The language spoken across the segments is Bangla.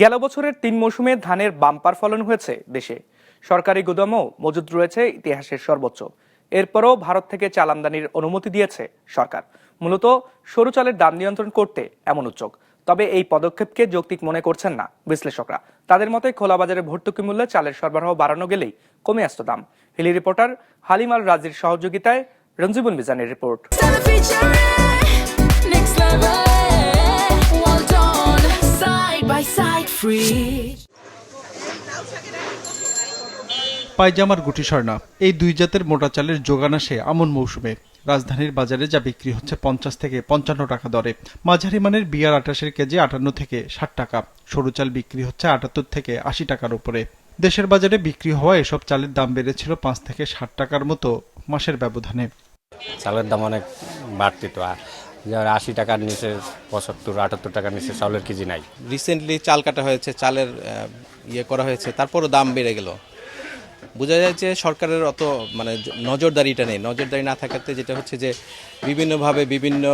গেল বছরের ৩ মৌসুমে ধানের বাম্পার ফলন হয়েছে দেশে। সরকারি গুদামও মজুদ রয়েছে ইতিহাসের সর্বোচ্চ। এরপরও ভারত থেকে চাল আমদানির অনুমতি দিয়েছে সরকার, মূলত সরু চালের দাম নিয়ন্ত্রণ করতে এমন উদ্যোগ। তবে এই পদক্ষেপকে যৌক্তিক মনে করছেন না বিশ্লেষকরা। তাদের মতে খোলা বাজারে ভর্তুকি মূল্যে চালের সরবরাহ বাড়ানো গেলেই কমে আসত দাম। হিলি রিপোর্টার হালিম আল রাজির সহযোগিতায় রঞ্জিবুল মিজানের রিপোর্ট। পায়জামার গুটি স্বর্ণা এই দুই জাতের মোটা চালের যোগান আসে আমন মৌসুমে। রাজধানীর বাজারে যা বিক্রি হচ্ছে 50 থেকে 55 টাকা দরে। মাঝারি মানের বিয়ার 28 কেজি 58 থেকে 60 টাকা। সরু চাল বিক্রি হচ্ছে 78 থেকে 80 টাকার উপরে। দেশের বাজারে বিক্রি হওয়া এসব চালের দাম বেড়েছিল 5 থেকে 60 টাকার মতো মাসের ব্যবধানে। চালের দাম অনেক বাড়তি তো, 80 টাকার নিচে 75-78 টাকার নিচে চালের কেজি নাই। রিসেন্টলি চাল কাটা হয়েছে, চালের করা হয়েছে, তারপরও দাম বেড়ে গেল। বোঝা যায় যে সরকারের অত নজরদারিটা নেই। নজরদারি না থাকাতে যেটা হচ্ছে যে বিভিন্নভাবে বিভিন্ন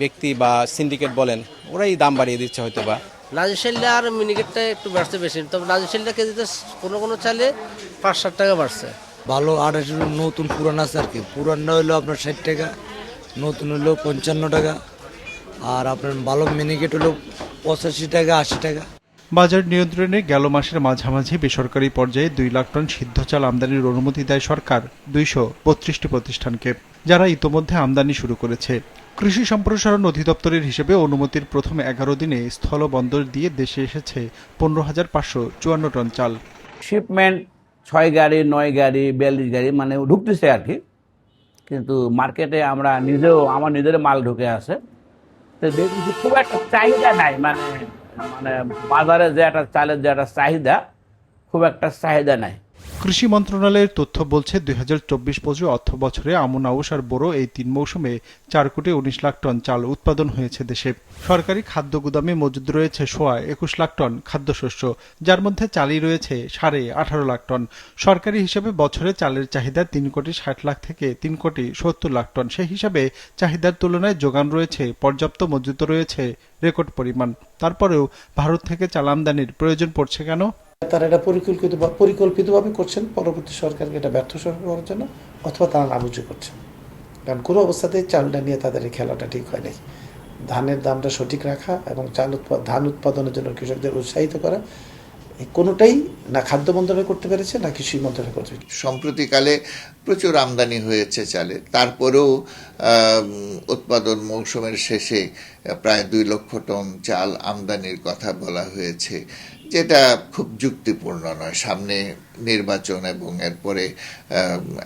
ব্যক্তি বা সিন্ডিকেট বলেন, ওরাই দাম বাড়িয়ে দিচ্ছে হয়তো বা। লাজিশাল্লা আর মিনিকেটটা একটু বাড়ছে বেশি, তবে লাজিশাল্লা কেজিতে কোনো চালে 5-7 টাকা বাড়ছে। ভালো 28 নতুন পুরান আছে আর কি। পুরানটা হইলো আপনার 60 টাকা, নতুন হইলো 55 টাকা, আর আপনার ভালো মিনিকেট হলো 85 টাকা 80 টাকা। বাজার নিয়ন্ত্রণে গেল মাসের মাঝামাঝি বেসরকারি পর্যায়ে 2 লাখ টন সিদ্ধ চাল আমদানির অনুমতি দেয় সরকার 232টি প্রতিষ্ঠানকে, যারা ইতোমধ্যে আমদানি শুরু করেছে। কৃষি সম্প্রসারণ অধিদপ্তরের হিসেবে অনুমতির প্রথম 11 দিনে স্থল বন্দর দিয়ে দেশে এসেছে 15,554 টন চাল। শিপমেন্ট 6 গাড়ি 9 গাড়ি 42 গাড়ি ঢুকতেছে আর কি, কিন্তু মার্কেটে আমার নিজের মাল ঢুকে আছে। তো দেখছি খুব একটা চাহিদা নাই, বাজারে যে একটা চালের যে একটা চাহিদা, খুব একটা চাহিদা নাই। কৃষি মন্ত্রণালয়ের তথ্য বলছে 2024-25 অর্থ বছরে আমন, আউশ আর বোরো এই 3 মৌসুমে 4,19 লাখ টন চাল উৎপাদন হয়েছে দেশে। সরকারি খাদ্য গুদামে মজুদ রয়েছে 21 লাখ টন খাদ্যশস্য, যার মধ্যে চালই রয়েছে 18.5 লাখ টন। সরকারি হিসেবে বছরে চালের চাহিদা 3,60 লাখ থেকে 3,70 লাখ টন। সেই হিসাবে চাহিদার তুলনায় যোগান রয়েছে পর্যাপ্ত, মজুত রয়েছে রেকর্ড পরিমাণ। তারপরেও ভারত থেকে চাল আমদানির প্রয়োজন পড়ছে কেন? তারা এটা পরিকল্পিতভাবে করছেন পরবর্তী সরকারকে এটা ব্যর্থ করার জন্য, অথবা তারা নাবুঝি করছেন। কারণ কোনো অবস্থাতেই চালটা নিয়ে তাদের এই খেলাটা ঠিক হয় নাই। ধানের দামটা সঠিক রাখা এবং ধান উৎপাদনের জন্য কৃষকদের উৎসাহিত করা, কোনোটাই না খাদ্য মন্ত্রণালয় করতে পেরেছে, না কৃষি মন্ত্রণালয় করতে পেরেছে। সম্প্রতিকালে প্রচুর আমদানি হয়েছে চালে, তারপরেও উৎপাদন মৌসুমের শেষে প্রায় 2 লক্ষ টন চাল আমদানির কথা বলা হয়েছে, যেটা খুব যুক্তিপূর্ণ নয়। সামনে নির্বাচন এবং এরপরে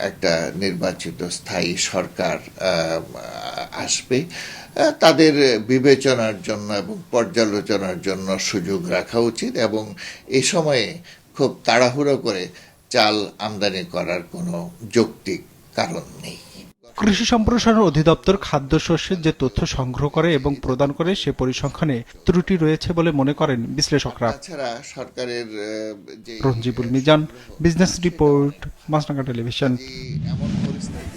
একটা নির্বাচিত স্থায়ী সরকার আসবে, তাদের বিবেচনার জন্য এবং পর্যালোচনার জন্য সুযোগ রাখা উচিত, এবং এই সময়ে খুব তাড়াহুড়ো করে চাল আমদানি করার কোনো যৌক্তিক কারণ নেই। কৃষি সম্প্রসারণ অধিদপ্তর খাদ্যশস্যের যে তথ্য সংগ্রহ করে এবং প্রদান করে সে পরিসংখ্যানে ত্রুটি রয়েছে বলে মনে করেন বিশ্লেষকরা। তাছাড়া সরকারের রঞ্জিবুল মিজান, বিজনেস রিপোর্ট, মাছরাঙা টেলিভিশন। এমন পরিস্থিতি